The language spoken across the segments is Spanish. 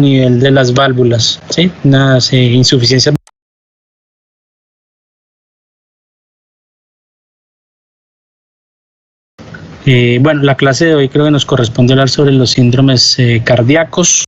nivel de las válvulas, ¿sí? Unas insuficiencias. Bueno, la clase de hoy creo que nos corresponde hablar sobre los síndromes cardíacos.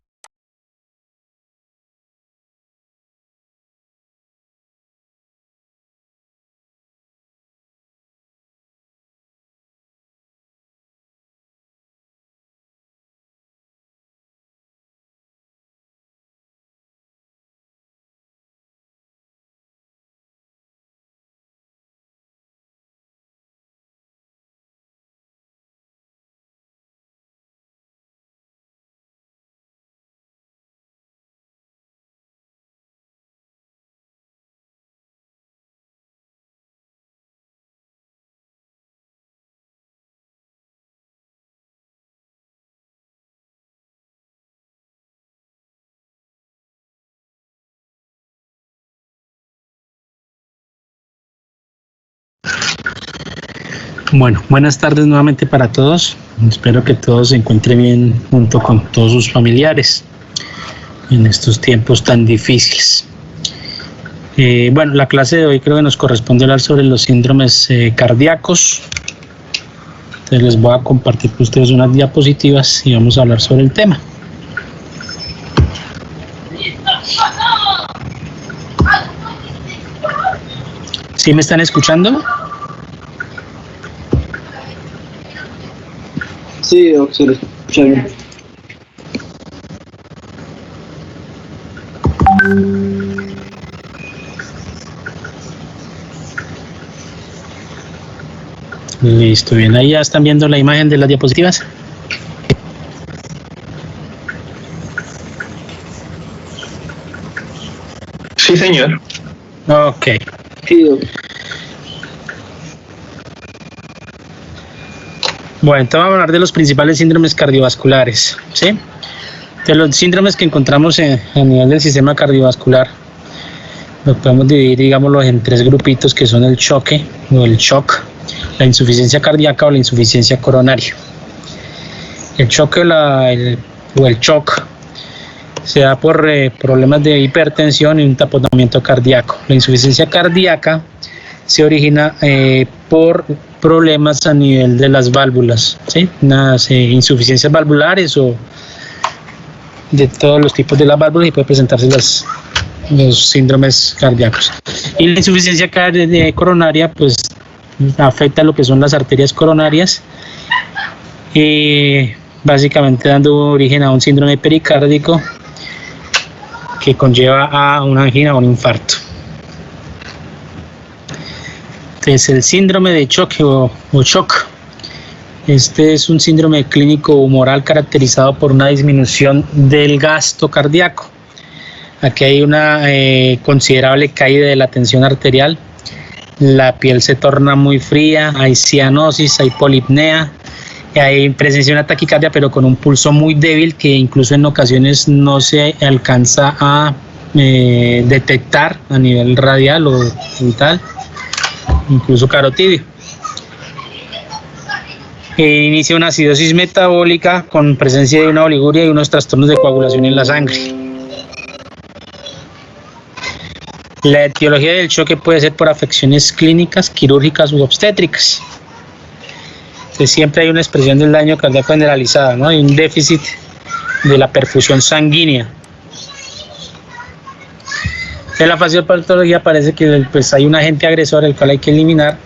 Bueno, buenas tardes nuevamente para todos. Espero que todos se encuentren bien junto con todos sus familiares en estos tiempos tan difíciles. Bueno, la clase de hoy creo que nos corresponde hablar sobre los síndromes cardíacos. Entonces les voy a compartir con ustedes unas diapositivas y vamos a hablar sobre el tema. ¿Sí me están escuchando? Sí, se lo escucha bien. Listo, bien. Ahí ya están viendo la imagen de las diapositivas. Sí, señor. Ok. Sí, Bueno, entonces vamos a hablar de los principales síndromes cardiovasculares, ¿sí? De los síndromes que encontramos a nivel del sistema cardiovascular, lo podemos dividir, digámoslo, en tres grupitos que son el choque o el shock, la insuficiencia cardíaca o la insuficiencia coronaria. El choque o el shock se da por problemas de hipertensión y un taponamiento cardíaco. La insuficiencia cardíaca se origina por problemas a nivel de las válvulas, ¿sí? Unas insuficiencias valvulares o de todos los tipos de las válvulas, y puede presentarse los síndromes cardíacos. Y la insuficiencia coronaria pues afecta lo que son las arterias coronarias, básicamente dando origen a un síndrome pericárdico que conlleva a una angina o un infarto. Entonces, el síndrome de choque o shock, este es un síndrome clínico humoral caracterizado por una disminución del gasto cardíaco. Aquí hay una considerable caída de la tensión arterial, la piel se torna muy fría, hay cianosis, hay polipnea, hay presencia de una taquicardia pero con un pulso muy débil que incluso en ocasiones no se alcanza a detectar a nivel radial o vital, incluso carotidio. Inicia una acidosis metabólica con presencia de una oliguria y unos trastornos de coagulación en la sangre. La etiología del choque puede ser por afecciones clínicas, quirúrgicas u obstétricas. Entonces, siempre hay una expresión del daño cardíaco generalizada, ¿no? Hay un déficit de la perfusión sanguínea. En la fisiopatología parece que pues, hay un agente agresor el cual hay que eliminar,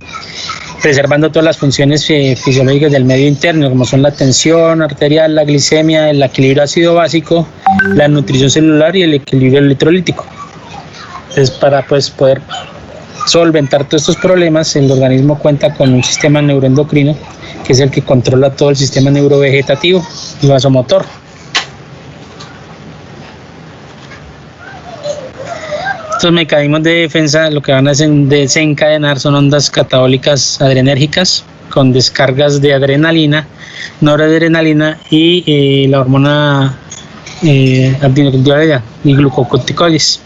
preservando todas las funciones fisiológicas del medio interno, como son la tensión arterial, la glicemia, el equilibrio ácido básico, la nutrición celular y el equilibrio electrolítico. Entonces, para pues, poder solventar todos estos problemas, el organismo cuenta con un sistema neuroendocrino, que es el que controla todo el sistema neurovegetativo y vasomotor. Estos mecanismos de defensa lo que van a desencadenar son ondas catabólicas adrenérgicas con descargas de adrenalina, noradrenalina y la hormona adrenocorticoide y glucocorticoides.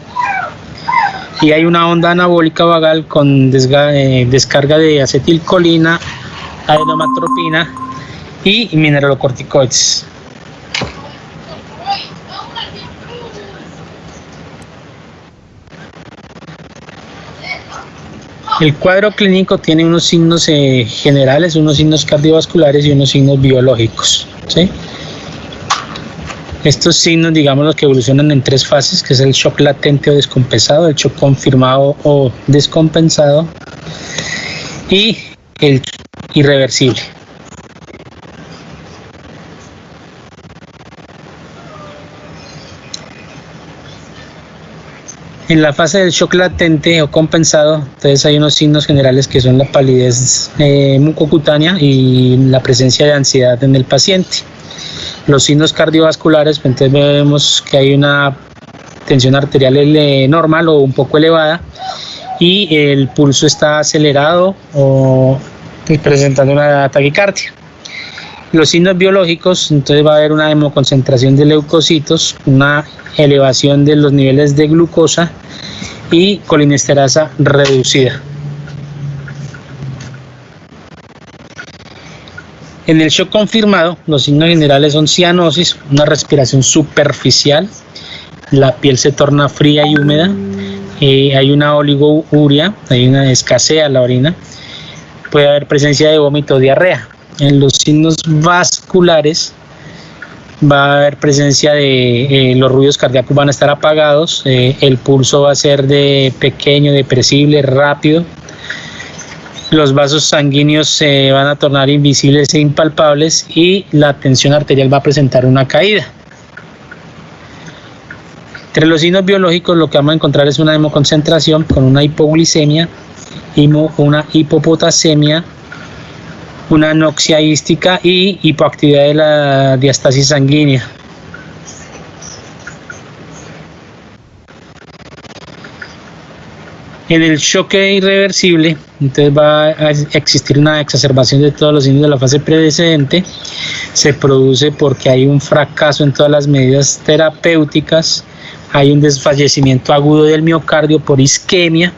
Y hay una onda anabólica vagal con descarga de acetilcolina, adenomatropina y mineralocorticoides. El cuadro clínico tiene unos signos generales, unos signos cardiovasculares y unos signos biológicos, ¿sí? Estos signos, digamos, los que evolucionan en 3 fases, que es el shock latente o descompensado, el shock confirmado o descompensado y el irreversible. En la fase del shock latente o compensado, entonces hay unos signos generales que son la palidez mucocutánea y la presencia de ansiedad en el paciente. Los signos cardiovasculares, pues entonces vemos que hay una tensión arterial normal o un poco elevada y el pulso está acelerado o presentando una taquicardia. Los signos biológicos, entonces va a haber una hemoconcentración de leucocitos, una elevación de los niveles de glucosa y colinesterasa reducida. En el shock confirmado, los signos generales son cianosis, una respiración superficial, la piel se torna fría y húmeda, hay una oligouria, hay una escasea la orina, puede haber presencia de vómito o diarrea. En los signos vasculares va a haber presencia de los ruidos cardíacos van a estar apagados, el pulso va a ser de pequeño, depresible, rápido. Los vasos sanguíneos se van a tornar invisibles e impalpables y la tensión arterial va a presentar una caída. Entre los signos biológicos lo que vamos a encontrar es una hemoconcentración con una hipoglicemia, una hipopotasemia, una anoxia ística y hipoactividad de la diástasis sanguínea. En el shock irreversible, entonces va a existir una exacerbación de todos los signos de la fase precedente. Se produce porque hay un fracaso en todas las medidas terapéuticas, hay un desfallecimiento agudo del miocardio por isquemia,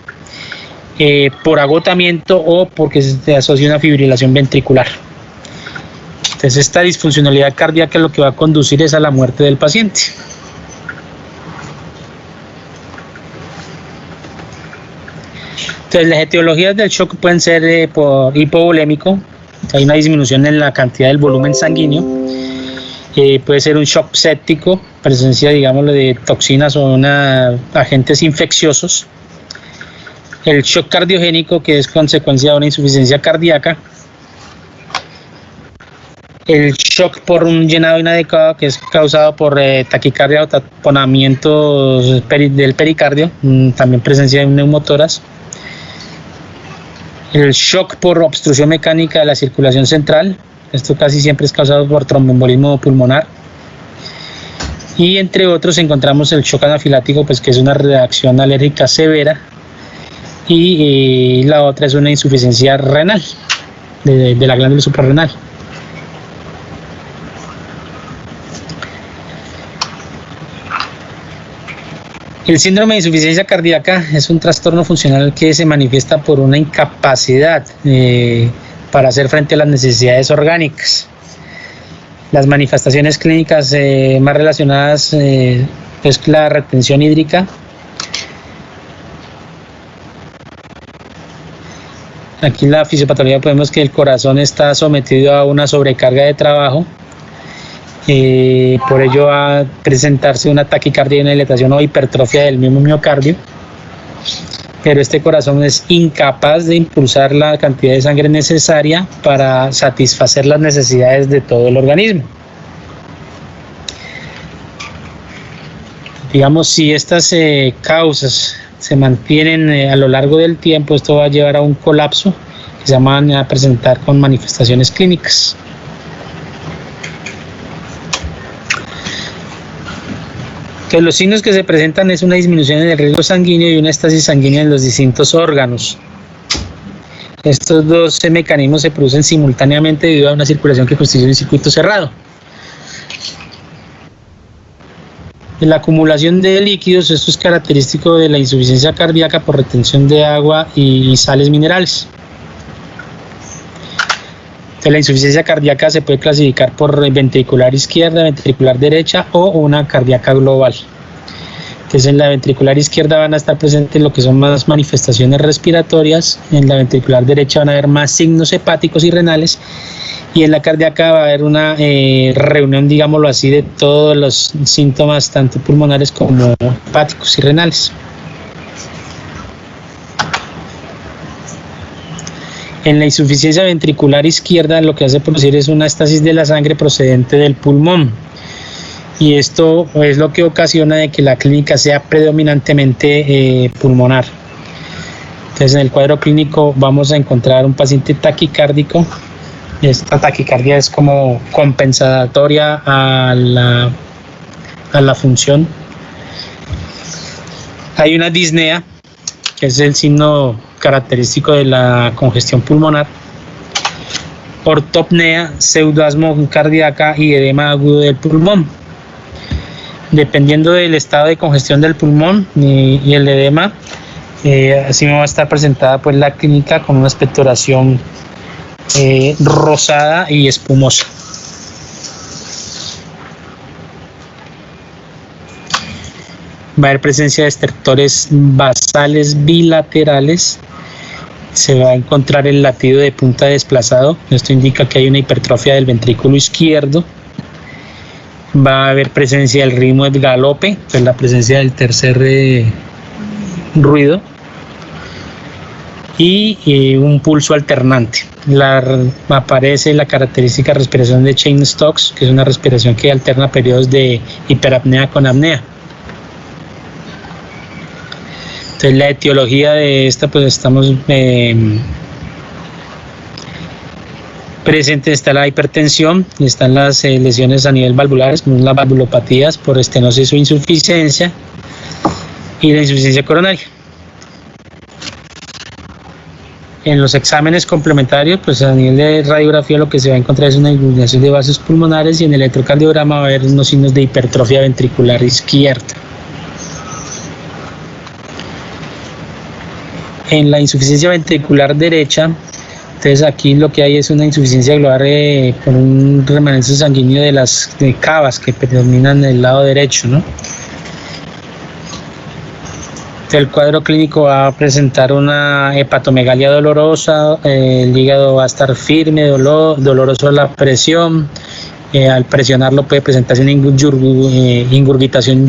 por agotamiento o porque se asocia una fibrilación ventricular. Entonces esta disfuncionalidad cardíaca lo que va a conducir es a la muerte del paciente. Entonces las etiologías del shock pueden ser por hipovolémico, hay una disminución en la cantidad del volumen sanguíneo, puede ser un shock séptico, presencia digámoslo de toxinas o agentes infecciosos, el shock cardiogénico que es consecuencia de una insuficiencia cardíaca, el shock por un llenado inadecuado que es causado por taquicardia o taponamiento del pericardio, también presencia de un neumotórax. El shock por obstrucción mecánica de la circulación central, esto casi siempre es causado por tromboembolismo pulmonar. Y entre otros encontramos el shock anafilático, pues, que es una reacción alérgica severa. Y la otra es una insuficiencia renal, de la glándula suprarrenal. El síndrome de insuficiencia cardíaca es un trastorno funcional que se manifiesta por una incapacidad para hacer frente a las necesidades orgánicas. Las manifestaciones clínicas más relacionadas es la retención hídrica, aquí en la fisiopatología podemos que el corazón está sometido a una sobrecarga de trabajo. Por ello va a presentarse una taquicardia y una dilatación o hipertrofia del mismo miocardio, pero este corazón es incapaz de impulsar la cantidad de sangre necesaria para satisfacer las necesidades de todo el organismo. Digamos, si estas causas se mantienen a lo largo del tiempo, esto va a llevar a un colapso que se van a presentar con manifestaciones clínicas. Entonces, los signos que se presentan es una disminución en el riesgo sanguíneo y una estasis sanguínea en los distintos órganos. Estos dos mecanismos se producen simultáneamente debido a una circulación que constituye un circuito cerrado. La acumulación de líquidos, esto es característico de la insuficiencia cardíaca por retención de agua y sales minerales. La insuficiencia cardíaca se puede clasificar por ventricular izquierda, ventricular derecha o una cardíaca global. Entonces en la ventricular izquierda van a estar presentes lo que son más manifestaciones respiratorias, en la ventricular derecha van a haber más signos hepáticos y renales, y en la cardíaca va a haber una reunión, digámoslo así, de todos los síntomas, tanto pulmonares como hepáticos y renales. En la insuficiencia ventricular izquierda lo que hace producir es una estasis de la sangre procedente del pulmón, y esto es lo que ocasiona de que la clínica sea predominantemente pulmonar. Entonces en el cuadro clínico vamos a encontrar un paciente taquicárdico. Esta taquicardia es como compensatoria a la función. Hay una disnea, que es el signo característico de la congestión pulmonar, ortopnea, pseudoasmo cardíaca y edema agudo del pulmón. Dependiendo del estado de congestión del pulmón y el edema, así me va a estar presentada pues la clínica con una expectoración rosada y espumosa. Va a haber presencia de estertores basales bilaterales. Se va a encontrar el latido de punta desplazado. Esto indica que hay una hipertrofia del ventrículo izquierdo. Va a haber presencia del ritmo de galope, pues la presencia del tercer ruido, y un pulso alternante. Aparece la característica respiración de Cheyne-Stokes, que es una respiración que alterna periodos de hiperapnea con apnea. Entonces la etiología de esta, pues estamos presente, está la hipertensión, están las lesiones a nivel valvulares, como las valvulopatías por estenosis o insuficiencia, y la insuficiencia coronaria. En los exámenes complementarios, pues a nivel de radiografía lo que se va a encontrar es una iluminación de vasos pulmonares, y en el electrocardiograma va a haber unos signos de hipertrofia ventricular izquierda. En la insuficiencia ventricular derecha, entonces aquí lo que hay es una insuficiencia global por un remanente sanguíneo de las cavas que predominan en el lado derecho, ¿no? El cuadro clínico va a presentar una hepatomegalia dolorosa, el hígado va a estar firme, doloroso la presión, al presionarlo puede presentarse una ingurgitación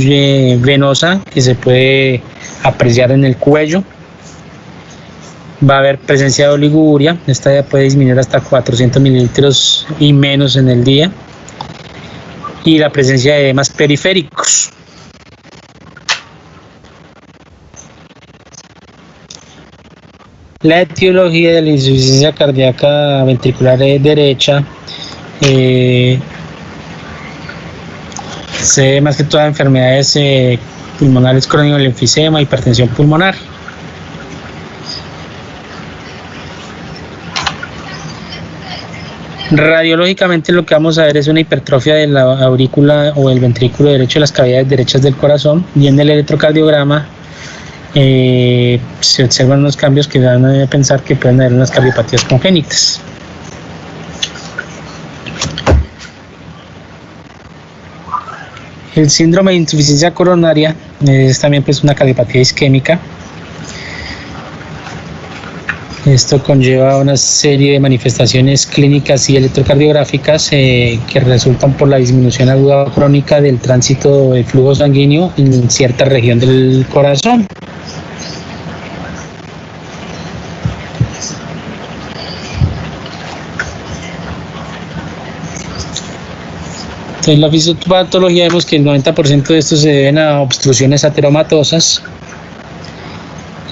venosa que se puede apreciar en el cuello. Va a haber presencia de oliguria, esta ya puede disminuir hasta 400 mililitros y menos en el día, y la presencia de edemas periféricos. La etiología de la insuficiencia cardíaca ventricular derecha se ve más que todas enfermedades pulmonares crónicas, el enfisema, hipertensión pulmonar. Radiológicamente lo que vamos a ver es una hipertrofia de la aurícula o el ventrículo derecho de las cavidades derechas del corazón, y en el electrocardiograma se observan unos cambios que van a pensar que pueden haber unas cardiopatías congénitas. El síndrome de insuficiencia coronaria es también pues una cardiopatía isquémica. Esto conlleva una serie de manifestaciones clínicas y electrocardiográficas que resultan por la disminución aguda o crónica del tránsito del flujo sanguíneo en cierta región del corazón. En la fisiopatología vemos que el 90% de estos se deben a obstrucciones ateromatosas,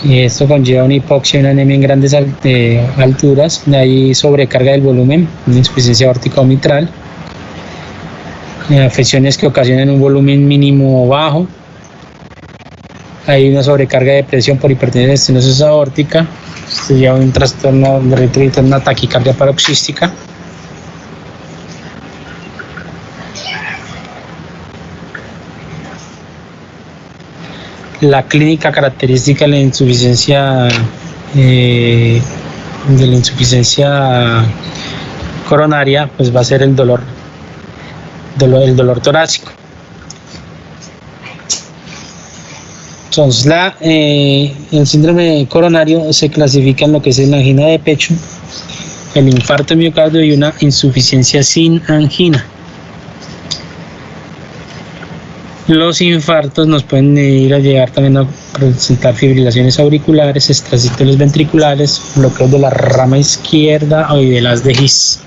y esto conlleva una hipoxia y una anemia en grandes alturas. Hay sobrecarga del volumen, una insuficiencia aórtica o mitral, afecciones que ocasionan un volumen mínimo o bajo. Hay una sobrecarga de presión por hipertensión estenosis aórtica, sería un trastorno de ritmo, una taquicardia paroxística. La clínica característica de la insuficiencia coronaria pues va a ser el dolor torácico. Entonces, el síndrome coronario se clasifica en lo que es la angina de pecho, el infarto de miocardio y una insuficiencia sin angina. Los infartos nos pueden ir a llegar también a presentar fibrilaciones auriculares, extracístoles ventriculares, bloqueos de la rama izquierda y de las de His.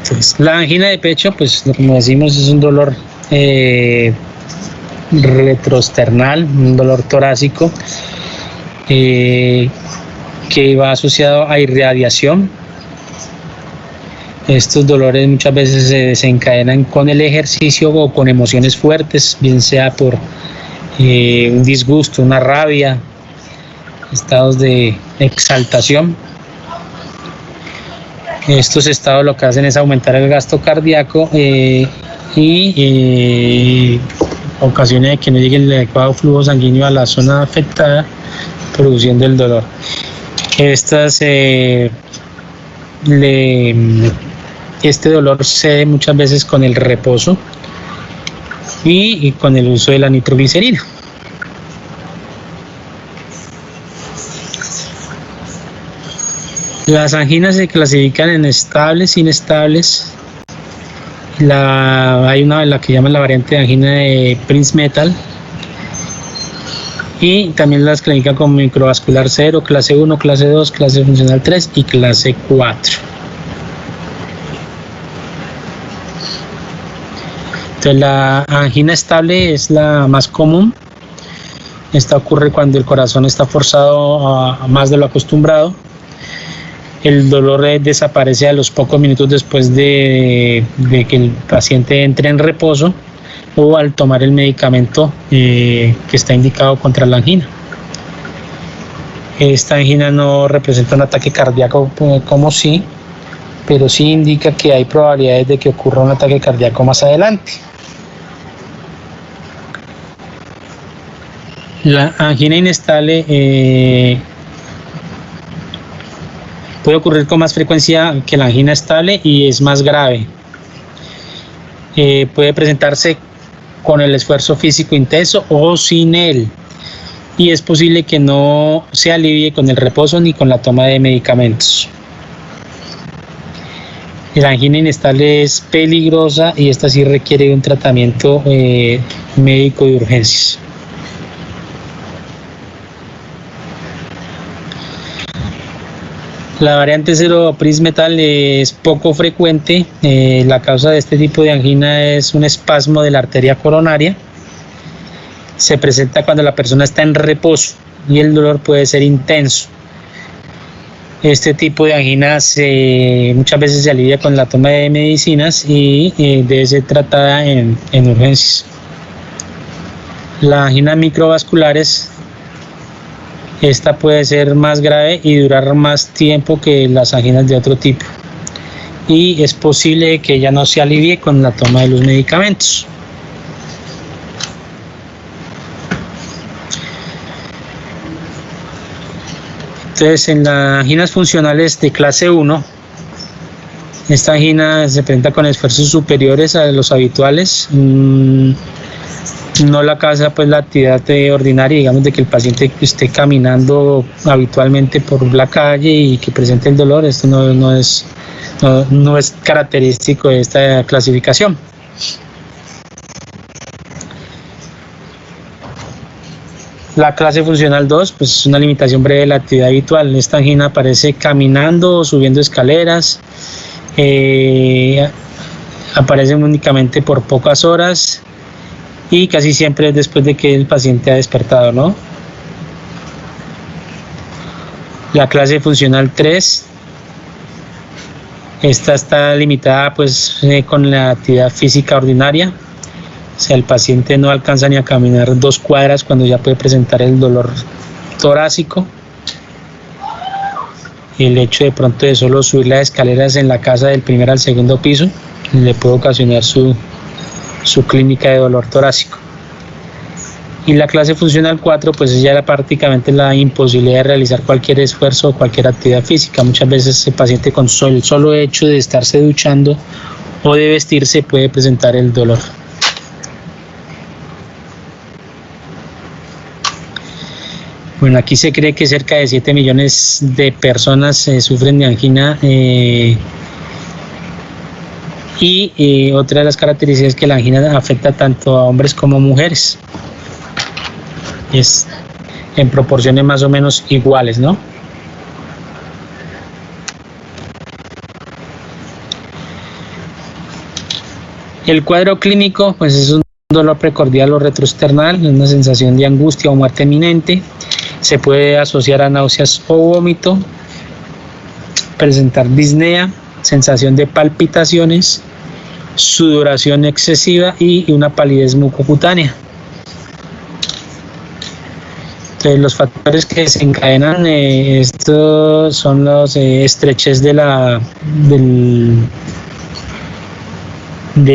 Entonces, la angina de pecho, pues como decimos, es un dolor retroesternal, un dolor torácico que va asociado a irradiación. Estos dolores muchas veces se desencadenan con el ejercicio o con emociones fuertes, bien sea por un disgusto, una rabia, estados de exaltación. Estos estados lo que hacen es aumentar el gasto cardíaco y ocasiones de que no llegue el adecuado flujo sanguíneo a la zona afectada, produciendo el dolor. Este dolor se muchas veces con el reposo y con el uso de la nitroglicerina. Las anginas se clasifican en estables, inestables. Hay una de la que llaman la variante de angina de Prinzmetal. Y también las clasifican como microvascular 0, clase 1, clase 2, clase funcional 3 y clase 4. Entonces, la angina estable es la más común. Esta ocurre cuando el corazón está forzado a más de lo acostumbrado. El dolor desaparece a los pocos minutos después de que el paciente entre en reposo o al tomar el medicamento que está indicado contra la angina. Esta angina no representa un ataque cardíaco como sí, pero sí indica que hay probabilidades de que ocurra un ataque cardíaco más adelante. La angina inestable puede ocurrir con más frecuencia que la angina estable y es más grave. Puede presentarse con el esfuerzo físico intenso o sin él, y es posible que no se alivie con el reposo ni con la toma de medicamentos. La angina inestable es peligrosa y esta sí requiere un tratamiento médico de urgencias. La variante 0 Prinzmetal es poco frecuente. La causa de este tipo de angina es un espasmo de la arteria coronaria. Se presenta cuando la persona está en reposo y el dolor puede ser intenso. Este tipo de angina muchas veces se alivia con la toma de medicinas y debe ser tratada en urgencias. La angina microvasculares, esta puede ser más grave y durar más tiempo que las anginas de otro tipo, y es posible que ella no se alivie con la toma de los medicamentos. Entonces, en las anginas funcionales de clase 1, esta angina se presenta con esfuerzos superiores a los habituales. No la causa pues la actividad ordinaria, digamos, de que el paciente esté caminando habitualmente por la calle y que presente el dolor. Esto no es característico de esta clasificación. La clase funcional 2, pues es una limitación breve de la actividad habitual. Esta angina aparece caminando o subiendo escaleras, aparece únicamente por pocas horas y casi siempre es después de que el paciente ha despertado, ¿no? La clase funcional 3, esta está limitada pues con la actividad física ordinaria. O sea, el paciente no alcanza ni a caminar 2 cuadras cuando ya puede presentar el dolor torácico. El hecho de pronto de solo subir las escaleras en la casa del primer al segundo piso le puede ocasionar su clínica de dolor torácico. Y la clase funcional 4, pues ya era prácticamente la imposibilidad de realizar cualquier esfuerzo o cualquier actividad física. Muchas veces el paciente con el solo hecho de estarse duchando o de vestirse puede presentar el dolor. Bueno, aquí se cree que cerca de 7 millones de personas sufren de angina y otra de las características es que la angina afecta tanto a hombres como a mujeres. Es en proporciones más o menos iguales, ¿no? El cuadro clínico, pues es un dolor precordial o retroesternal, una sensación de angustia o muerte inminente. Se puede asociar a náuseas o vómito, presentar disnea, sensación de palpitaciones, sudoración excesiva y una palidez mucocutánea. Entonces, los factores que desencadenan estos son los estrechez de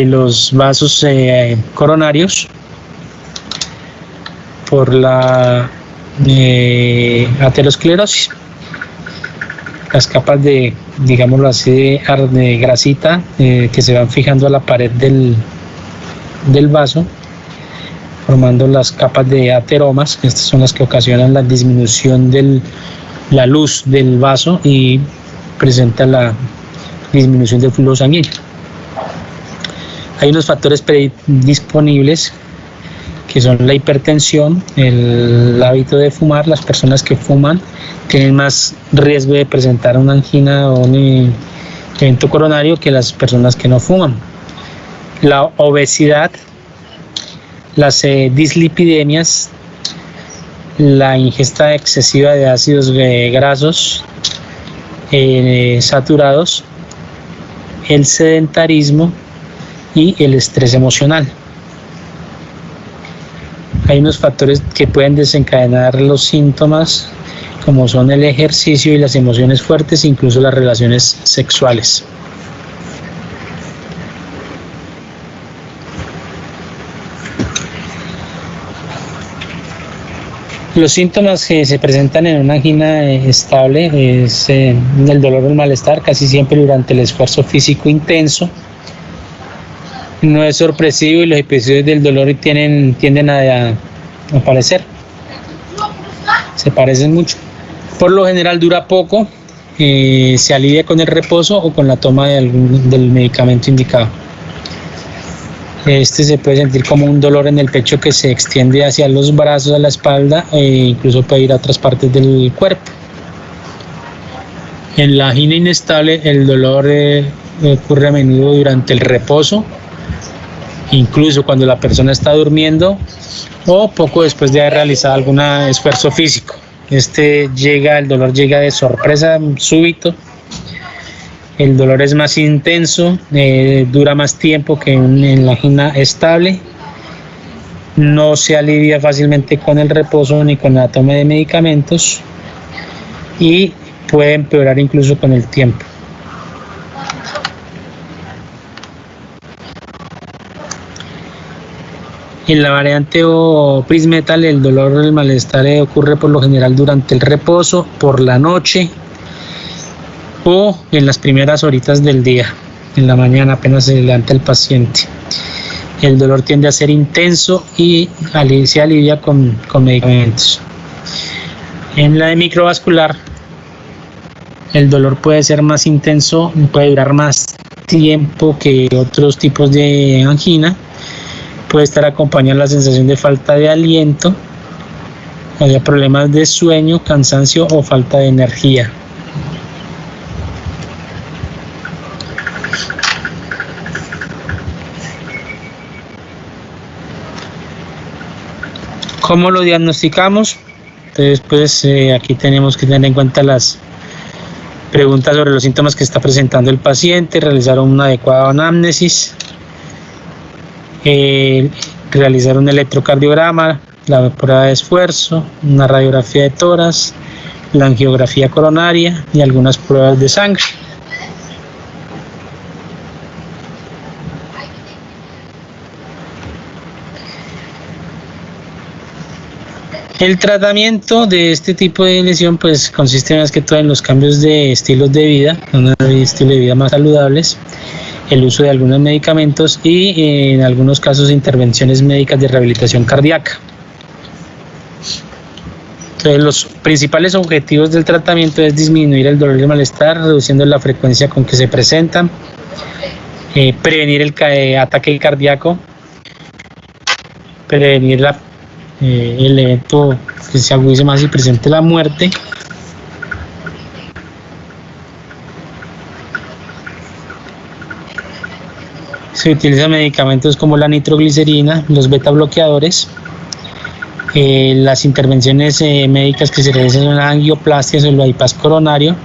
los vasos coronarios por la aterosclerosis. Las capas de, digámoslo así, de grasita que se van fijando a la pared del vaso, formando las capas de ateromas. Estas son las que ocasionan la disminución de la luz del vaso y presenta la disminución del flujo sanguíneo. Hay unos factores predisponibles que son la hipertensión, el hábito de fumar. Las personas que fuman tienen más riesgo de presentar una angina o un evento coronario que las personas que no fuman. La obesidad, las dislipidemias, la ingesta excesiva de ácidos grasos saturados, el sedentarismo y el estrés emocional. Hay unos factores que pueden desencadenar los síntomas, como son el ejercicio y las emociones fuertes, incluso las relaciones sexuales. Los síntomas que se presentan en una angina estable es el dolor o el malestar, casi siempre durante el esfuerzo físico intenso. No es sorpresivo y los episodios del dolor tienden a aparecer. Se parecen mucho. Por lo general dura poco, se alivia con el reposo o con la toma del medicamento indicado. Se puede sentir como un dolor en el pecho que se extiende hacia los brazos, a la espalda e incluso puede ir a otras partes del cuerpo. En la angina inestable el dolor ocurre a menudo durante el reposo, incluso cuando la persona está durmiendo o poco después de haber realizado algún esfuerzo físico. El dolor llega de sorpresa, súbito. El dolor es más intenso, dura más tiempo que en la angina estable. No se alivia fácilmente con el reposo ni con la toma de medicamentos y puede empeorar incluso con el tiempo. En la variante o Prismetal, el dolor o el malestar ocurre por lo general durante el reposo, por la noche o en las primeras horitas del día, en la mañana apenas se levanta el paciente. El dolor tiende a ser intenso y se alivia con medicamentos. En la de microvascular, el dolor puede ser más intenso, puede durar más tiempo que otros tipos de angina. Puede estar acompañado de la sensación de falta de aliento, haya problemas de sueño, cansancio o falta de energía. ¿Cómo lo diagnosticamos? Entonces, pues aquí tenemos que tener en cuenta las preguntas sobre los síntomas que está presentando el paciente, realizar una adecuada anamnesis, realizar un electrocardiograma, la prueba de esfuerzo, una radiografía de tórax, la angiografía coronaria y algunas pruebas de sangre. El tratamiento de este tipo de lesión pues consiste más que todo en los cambios de estilos de vida, un estilo de vida más saludables, el uso de algunos medicamentos y en algunos casos intervenciones médicas de rehabilitación cardíaca. Entonces, los principales objetivos del tratamiento es disminuir el dolor y el malestar, reduciendo la frecuencia con que se presentan, prevenir el ataque cardíaco, prevenir el evento que se agudice más y presente la muerte. Se utilizan medicamentos como la nitroglicerina, los beta bloqueadores, las intervenciones médicas que se realizan en las angioplastias o el bypass coronario.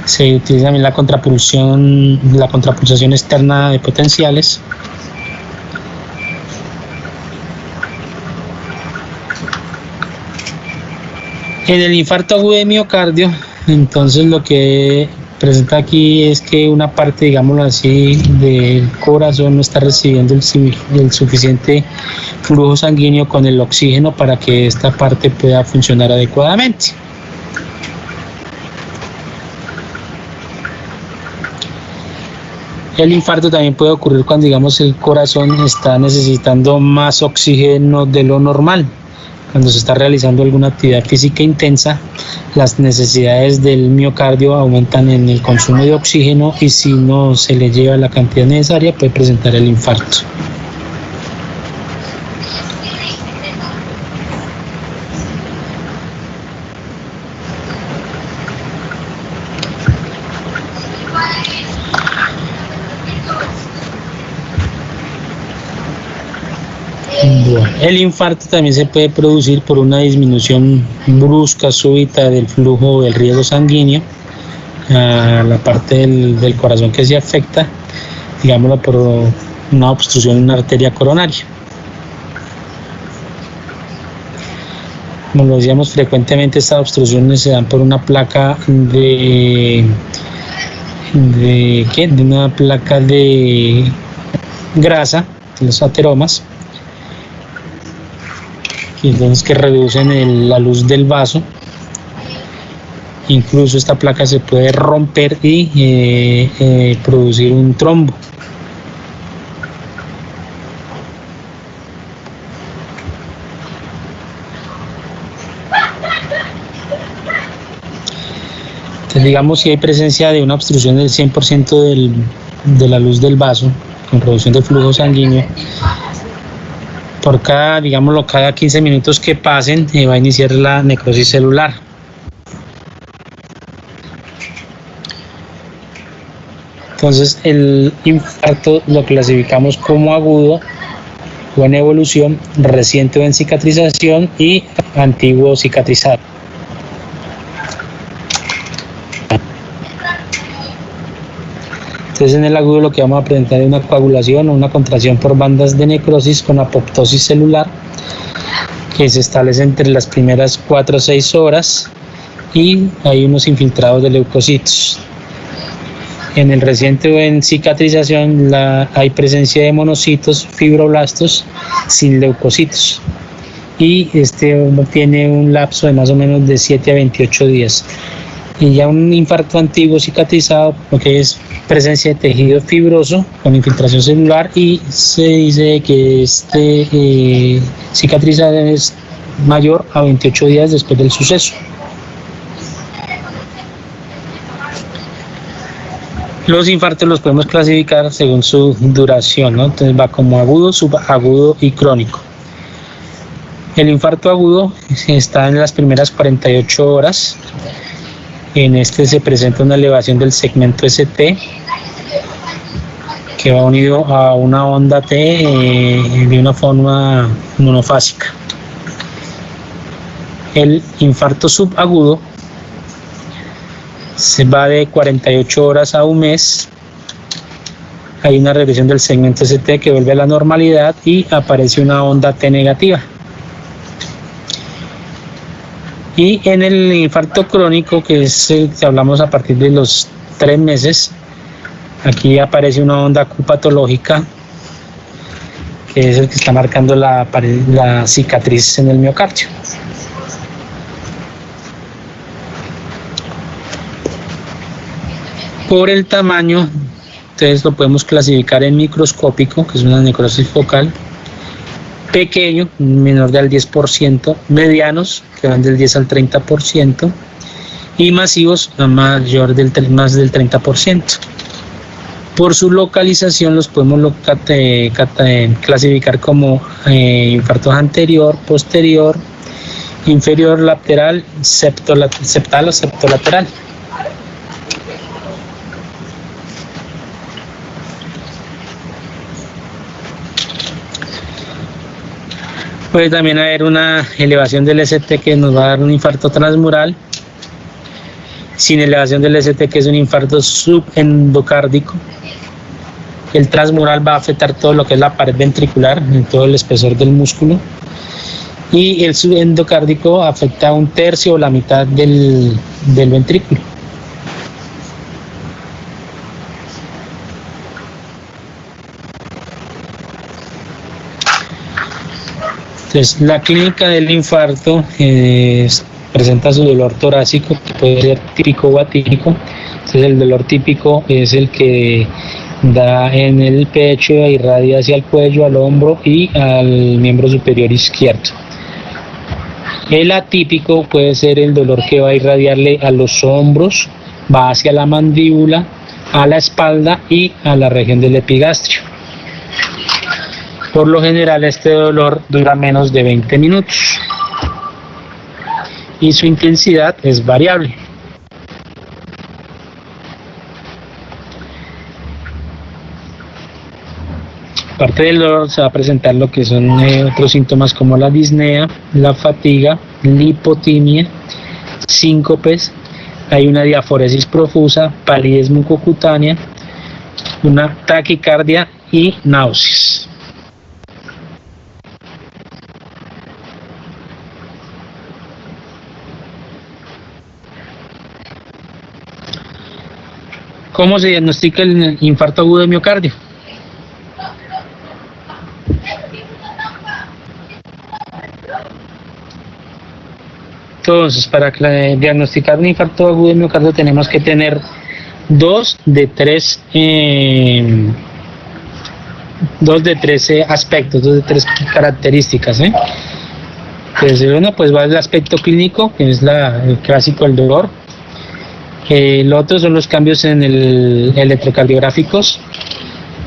Se utiliza también la contrapulsación externa de potenciales. En el infarto agudo de miocardio, entonces lo que presenta aquí es que una parte, digámoslo así, del corazón no está recibiendo el suficiente flujo sanguíneo con el oxígeno para que esta parte pueda funcionar adecuadamente. El infarto también puede ocurrir cuando, digamos, el corazón está necesitando más oxígeno de lo normal. Cuando se está realizando alguna actividad física intensa, las necesidades del miocardio aumentan en el consumo de oxígeno y si no se le lleva la cantidad necesaria puede presentar el infarto. El infarto también se puede producir por una disminución brusca, súbita del flujo del riego sanguíneo a la parte del corazón que se afecta, digámoslo, por una obstrucción en una arteria coronaria. Como lo decíamos, frecuentemente estas obstrucciones se dan por una placa de una placa de grasa, de los ateromas, entonces que reducen la luz del vaso. Incluso esta placa se puede romper y producir un trombo. Entonces, digamos, si hay presencia de una obstrucción del 100% de la luz del vaso, con reducción del flujo sanguíneo, por cada 15 minutos que pasen va a iniciar la necrosis celular. Entonces el infarto lo clasificamos como agudo o en evolución, reciente o en cicatrización y antiguo cicatrizado. Entonces en el agudo lo que vamos a presentar es una coagulación o una contracción por bandas de necrosis con apoptosis celular que se establece entre las primeras 4 o 6 horas y hay unos infiltrados de leucocitos. En el reciente o en cicatrización hay presencia de monocitos, fibroblastos sin leucocitos y tiene un lapso de más o menos de 7 a 28 días. Y ya un infarto antiguo cicatrizado, lo que es presencia de tejido fibroso con infiltración celular y se dice que cicatrización es mayor a 28 días después del suceso. Los infartos los podemos clasificar según su duración, ¿no? Entonces va como agudo, subagudo y crónico. El infarto agudo está en las primeras 48 horas. En este se presenta una elevación del segmento ST que va unido a una onda T de una forma monofásica. El infarto subagudo se va de 48 horas a un mes. Hay una regresión del segmento ST que vuelve a la normalidad y aparece una onda T negativa. Y en el infarto crónico, que es el que hablamos a partir de los 3 meses, aquí aparece una onda Q patológica que es el que está marcando la cicatriz en el miocardio. Por el tamaño, entonces lo podemos clasificar en microscópico, que es una necrosis focal, pequeño, menor del 10%, medianos, que van del 10 al 30%, y masivos, más del 30%. Por su localización los podemos clasificar como infartos anterior, posterior, inferior, lateral, septal o septolateral. Puede también haber una elevación del ST que nos va a dar un infarto transmural, sin elevación del ST, que es un infarto subendocárdico. El transmural va a afectar todo lo que es la pared ventricular, en todo el espesor del músculo, y el subendocárdico afecta a un tercio o la mitad del ventrículo. Entonces, la clínica del infarto presenta su dolor torácico, que puede ser típico o atípico. Entonces, el dolor típico es el que da en el pecho, irradia hacia el cuello, al hombro y al miembro superior izquierdo. El atípico puede ser el dolor que va a irradiarle a los hombros, va hacia la mandíbula, a la espalda y a la región del epigastrio. Por lo general este dolor dura menos de 20 minutos y su intensidad es variable. Aparte del dolor se va a presentar lo que son otros síntomas como la disnea, la fatiga, lipotimia, síncopes, hay una diaforesis profusa, palidez mucocutánea, una taquicardia y náuseas. ¿Cómo se diagnostica el infarto agudo de miocardio? Entonces, para diagnosticar un infarto agudo de miocardio tenemos que tener dos de tres aspectos, dos de tres características. Entonces, uno pues va al aspecto clínico, que es el clásico, el dolor. El otro son los cambios en el electrocardiográficos.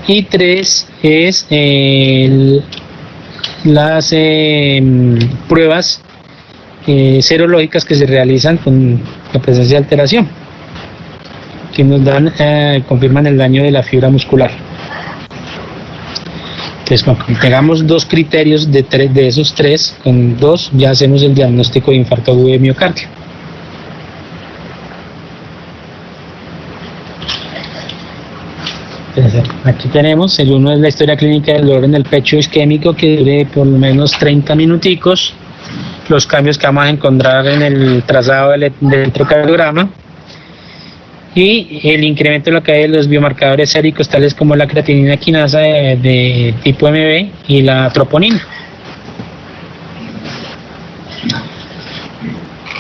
Y tres es las pruebas serológicas que se realizan con la presencia de alteración, que nos confirman el daño de la fibra muscular. Entonces, cuando tengamos dos criterios de esos tres, con dos ya hacemos el diagnóstico de infarto agudo de miocardio. Aquí tenemos, el uno es la historia clínica del dolor en el pecho isquémico, que dure por lo menos 30 minuticos, los cambios que vamos a encontrar en el trazado del electrocardiograma y el incremento de lo que hay de los biomarcadores séricos tales como la creatinina quinasa de tipo MB y la troponina.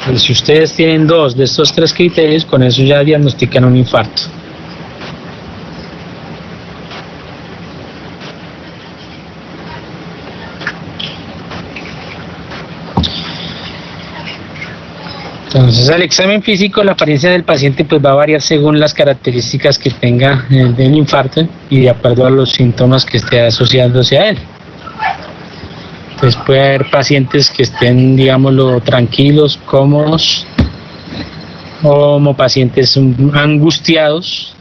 Pues si ustedes tienen dos de estos tres criterios, con eso ya diagnostican un infarto. Entonces, al examen físico, la apariencia del paciente pues va a variar según las características que tenga del infarto y de acuerdo a los síntomas que esté asociándose a él. Entonces puede haber pacientes que estén, digámoslo, tranquilos, cómodos, o como pacientes angustiados,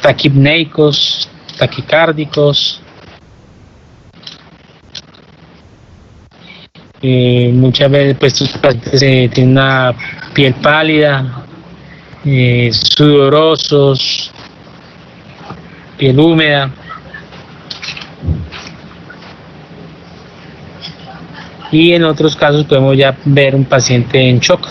taquipneicos, taquicárdicos. Muchas veces pues estos pacientes tienen una piel pálida, sudorosos, piel húmeda, y en otros casos podemos ya ver un paciente en shock.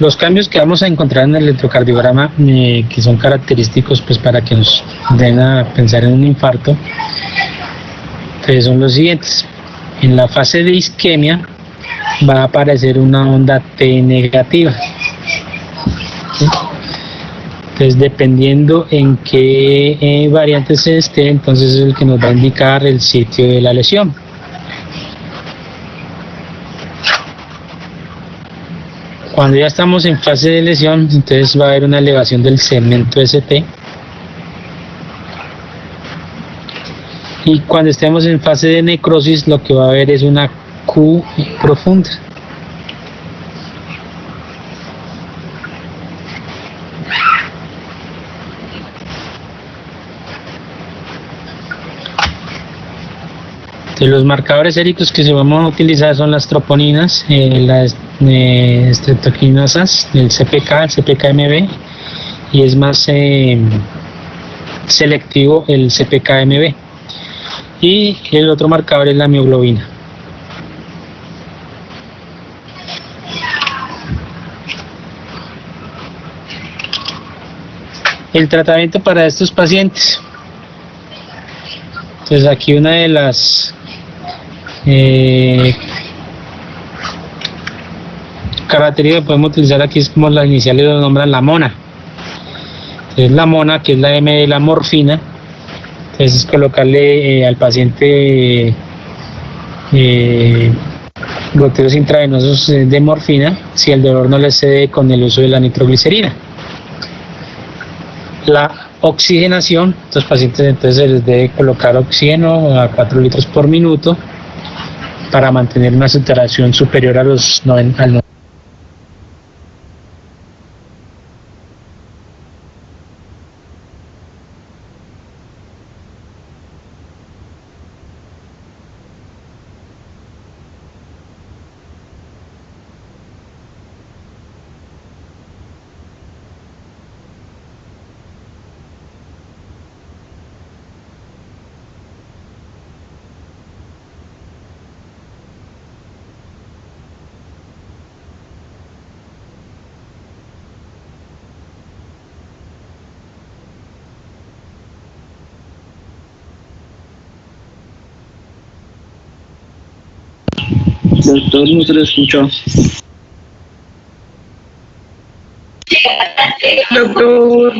Los cambios que vamos a encontrar en el electrocardiograma, que son característicos pues, para que nos den a pensar en un infarto, pues, son los siguientes. En la fase de isquemia va a aparecer una onda T negativa. ¿Sí? Entonces, dependiendo en qué variante se esté, entonces es el que nos va a indicar el sitio de la lesión. Cuando ya estamos en fase de lesión, entonces va a haber una elevación del segmento ST. Y cuando estemos en fase de necrosis, lo que va a haber es una Q profunda. Los marcadores séricos que se vamos a utilizar son las troponinas, las estreptoquinasas, el CPK-MB, y es más selectivo el CPK-MB. Y el otro marcador es la mioglobina. El tratamiento para estos pacientes. Entonces aquí una de las características que podemos utilizar aquí es como las iniciales lo nombran la mona. Entonces la mona, que es la M de la morfina, entonces es colocarle al paciente goteos intravenosos de morfina si el dolor no le cede con el uso de la nitroglicerina. La oxigenación, estos pacientes entonces se les debe colocar oxígeno a 4 litros por minuto para mantener una saturación superior a los 90, al 90. Doctor, no se le escucha. Doctor.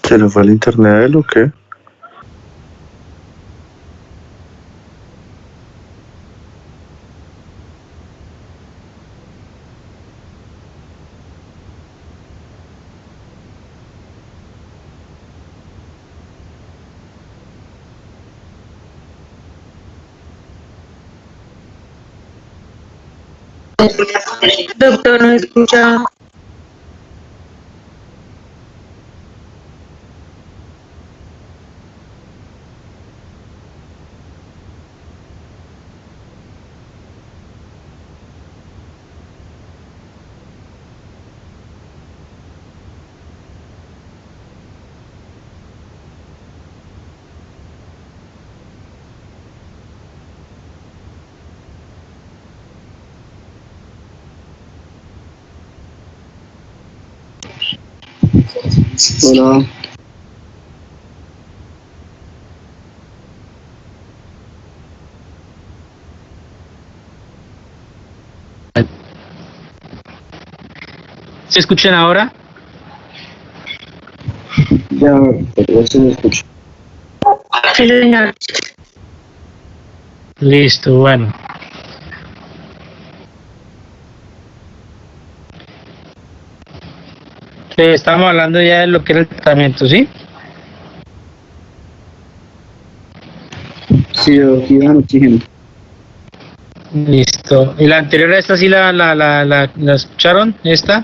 ¿Se le fue el internet a él o qué? Doctor, no escucha. Hola. ¿Se escuchan ahora? Ya se me escucha. Sí, señor. Listo, bueno. Estamos hablando ya de lo que era el tratamiento, ¿sí? Sí, aquí dan oxígeno. Listo. ¿Y la anterior a esta sí la escucharon? ¿Esta?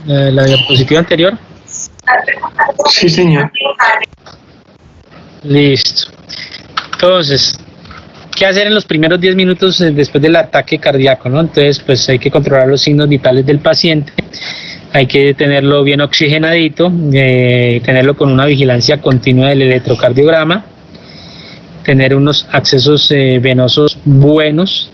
¿La diapositiva anterior? Sí, señor. Listo. Entonces, ¿qué hacer en los primeros 10 minutos después del ataque cardíaco, ¿no? Entonces, pues hay que controlar los signos vitales del paciente, hay que tenerlo bien oxigenadito, tenerlo con una vigilancia continua del electrocardiograma, tener unos accesos venosos buenos,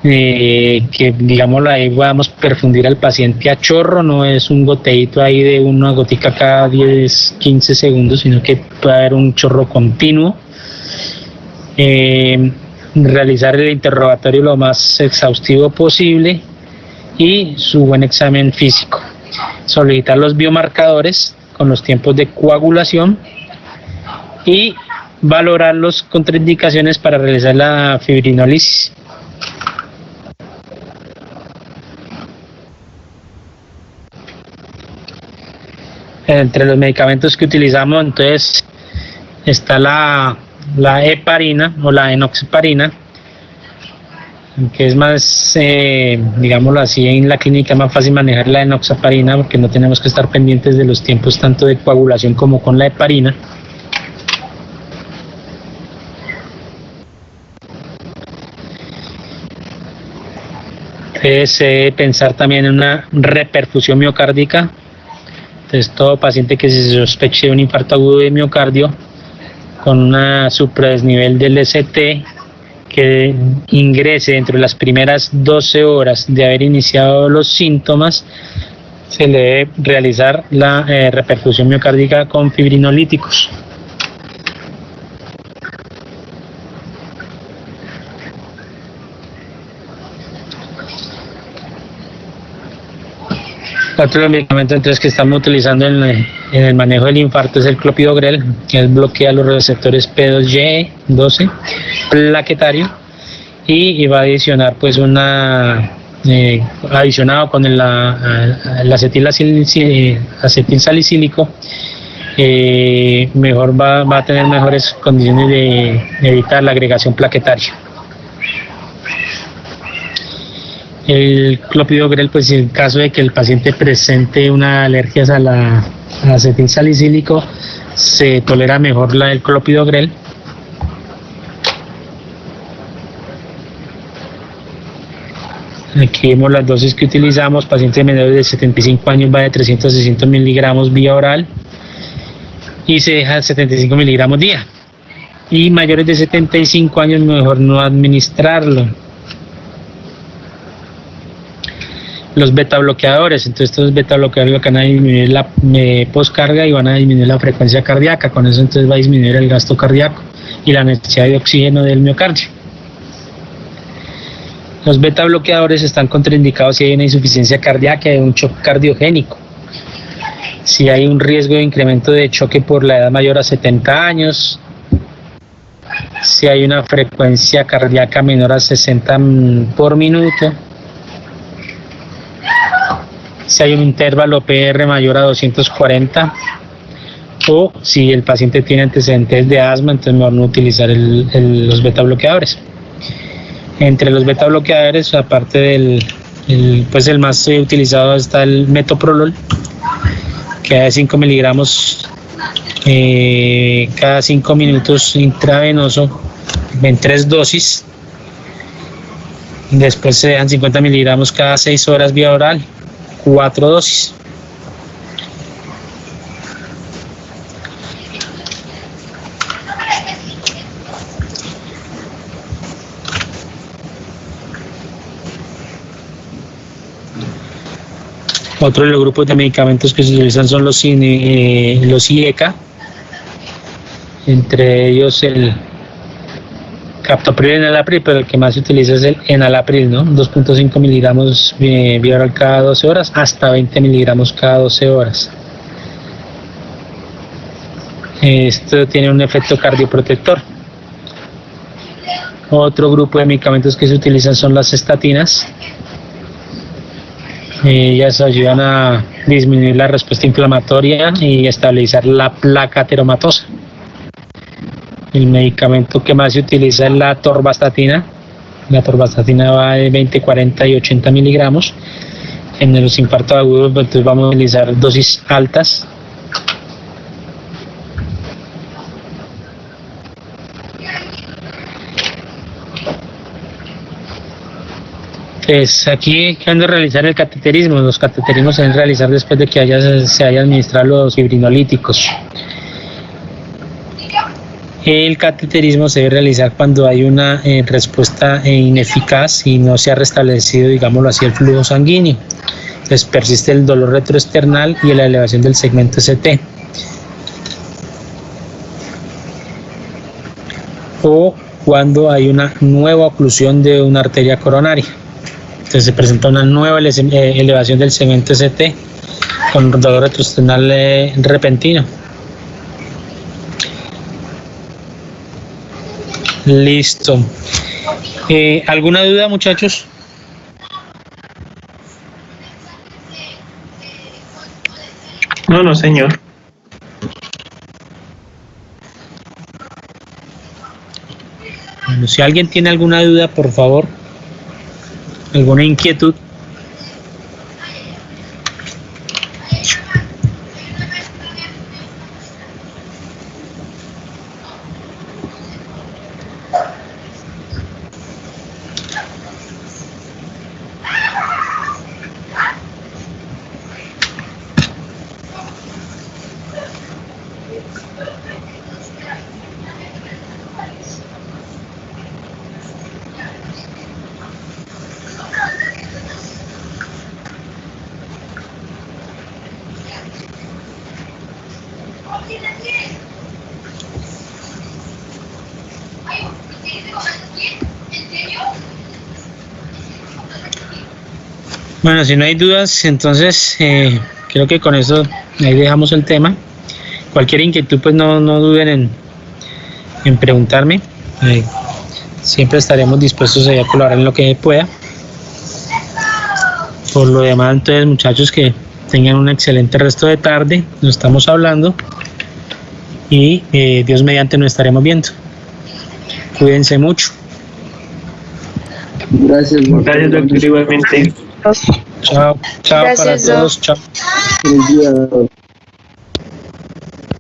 que digamos ahí podamos perfundir al paciente a chorro, no es un goteíto ahí de una gotica cada 10, 15 segundos, sino que puede haber un chorro continuo. Realizar el interrogatorio lo más exhaustivo posible y su buen examen físico. Solicitar los biomarcadores con los tiempos de coagulación y valorar las contraindicaciones para realizar la fibrinólisis. Entre los medicamentos que utilizamos, entonces, está la heparina o la enoxaparina, que es más, digámoslo así, en la clínica es más fácil manejar la enoxaparina porque no tenemos que estar pendientes de los tiempos tanto de coagulación como con la heparina. Entonces, pensar también en una reperfusión miocárdica. Entonces, todo paciente que se sospeche de un infarto agudo de miocardio con un supradesnivel del ST que ingrese dentro de las primeras 12 horas de haber iniciado los síntomas, se le debe realizar la reperfusión miocárdica con fibrinolíticos. Otro de los medicamentos entonces que estamos utilizando en el manejo del infarto es el clopidogrel, que bloquea los receptores P2Y12 plaquetario y va a adicionar pues adicionado con el acetilsalicílico, mejor va a tener mejores condiciones de evitar la agregación plaquetaria. El clopidogrel, pues en caso de que el paciente presente una alergia al acetilsalicílico, se tolera mejor el clopidogrel. Aquí vemos las dosis que utilizamos. Pacientes menores de 75 años va de 300 a 600 miligramos vía oral y se deja 75 miligramos día. Y mayores de 75 años mejor no administrarlo. Los beta bloqueadores, entonces estos beta bloqueadores lo que van a disminuir la postcarga y van a disminuir la frecuencia cardíaca, con eso entonces va a disminuir el gasto cardíaco y la necesidad de oxígeno del miocardio. Los beta bloqueadores están contraindicados si hay una insuficiencia cardíaca y un choque cardiogénico, si hay un riesgo de incremento de choque por la edad mayor a 70 años, si hay una frecuencia cardíaca menor a 60 por minuto, si hay un intervalo PR mayor a 240 o si el paciente tiene antecedentes de asma, entonces mejor no utilizar los beta bloqueadores. Entre los beta bloqueadores, aparte del el más utilizado, está el metoprolol, que da de 5 miligramos cada 5 minutos intravenoso en 3 dosis. Después se dejan 50 miligramos cada 6 horas vía oral, 4 dosis. Otro de los grupos de medicamentos que se utilizan son los IECA, entre ellos el captopril y enalapril, pero el que más se utiliza es el enalapril, ¿no? 2.5 miligramos vía oral cada 12 horas, hasta 20 miligramos cada 12 horas. Esto tiene un efecto cardioprotector. Otro grupo de medicamentos que se utilizan son las estatinas. Ellas ayudan a disminuir la respuesta inflamatoria y estabilizar la placa ateromatosa. El medicamento que más se utiliza es la atorvastatina. La atorvastatina va de 20, 40 y 80 miligramos. En los infartos agudos, entonces vamos a utilizar dosis altas. Pues aquí cuando realizar el cateterismo, los cateterismos se deben realizar después de que se haya administrado los fibrinolíticos. El cateterismo se debe realizar cuando hay una respuesta ineficaz y no se ha restablecido, digámoslo así, el flujo sanguíneo. Entonces persiste el dolor retroesternal y la elevación del segmento ST. O cuando hay una nueva oclusión de una arteria coronaria. Entonces se presenta una nueva elevación del segmento ST con dolor retroesternal repentino. Listo. ¿Alguna duda, muchachos? No, señor. Bueno, si alguien tiene alguna duda, por favor, alguna inquietud. Bueno, si no hay dudas, entonces creo que con eso ahí dejamos el tema. Cualquier inquietud, pues no duden en preguntarme. Siempre estaremos dispuestos a colaborar en lo que pueda. Por lo demás, entonces, muchachos, que tengan un excelente resto de tarde. Nos estamos hablando y Dios mediante nos estaremos viendo. Cuídense mucho. Gracias, Gracias, doctor, igualmente. Chao, chao para Gracias, todos. Chao. Feliz día.